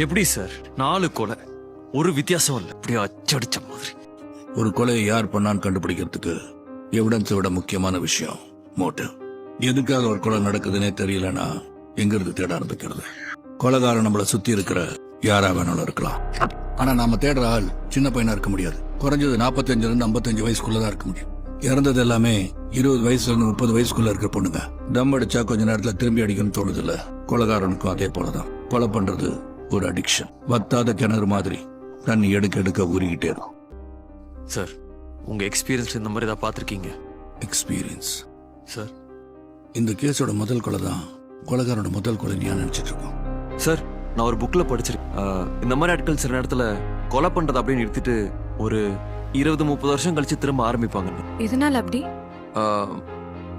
எப்படி சார் 4 கொலை, ஒரு வித்தியாசம் இல்லை, இப்படி அச்சடிச்ச மாதிரி. ஒரு கொலையை யார் பண்ணான்னு கண்டுபிடிக்கிறதுக்கு எவிடன்ஸை விட முக்கியமான விஷயம் மோட்டிவ். எதுக்காக ஒரு கொலை நடக்குதுன்னே தெரியலன்னா எங்க இருந்து தேட ஆரம்பிக்கிறது? கொலைகாரன் நம்மளை சுத்தி இருக்கிற யாரா வேணாலும் இருக்கலாம். ஆனா நாம தேடுற ஆள் சின்ன பையனா இருக்க முடியாது. குறைஞ்சது 45 இருந்து 55 வயசுக்குள்ளதான் இருக்க முடியும். இறந்தது எல்லாமே 20 வயசுல இருந்து 30 வயசுக்குள்ள இருக்கிற பொண்ணுங்க. தம் அடிச்சா கொஞ்ச நேரத்துல திரும்பி அடிக்கணும்னு தோணுது இல்ல? கொலைகாரனுக்கும் அதே போலதான். கொலை பண்றது ஒரு அடிக்ஷன். வத்தாத கிணறு மாதிரி தண்ணி எடுக்க எடுக்க ஊறிக்கிட்டே இருக்கும். சார், உங்க எக்ஸ்பீரியன்ஸ் இந்த மாதிரி ஏதாவது பார்த்துருக்கீங்க? எக்ஸ்பீரியன்ஸ் சார், இந்த கேஸோட முதல் கொலை தான் கொலைகாரோட முதல் கொலை நீ நினைச்சிட்டு இருக்கோம். சார், நான் ஒரு புக்ல படிச்சிருக்கேன். இந்த மாதிரி ஆட்கள் சில நேரத்துல கொலை பண்றதை அப்படியே நிறுத்திட்டு ஒரு 20-30 வருஷம் கழிச்சு திரும்ப ஆரம்பிப்பாங்க. எதனால அப்படி?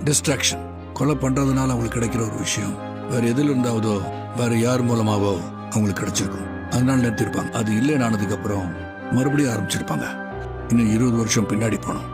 டிஸ்ட்ராக்ஷன். கொலை பண்றதுனால அவங்களுக்கு கிடைக்கிற ஒரு விஷயம் வேற எதுல இருந்தாவதோ வேற யார் மூலமாவோ அவங்களுக்கு கிடைச்சிருக்கும். அதனால நிறுத்திருப்பாங்க. அது இல்லைன்னு ஆனதுக்கு அப்புறம் மறுபடியும் ஆரம்பிச்சிருப்பாங்க. இன்னும் 20 வருஷம் பின்னாடி போனோம்.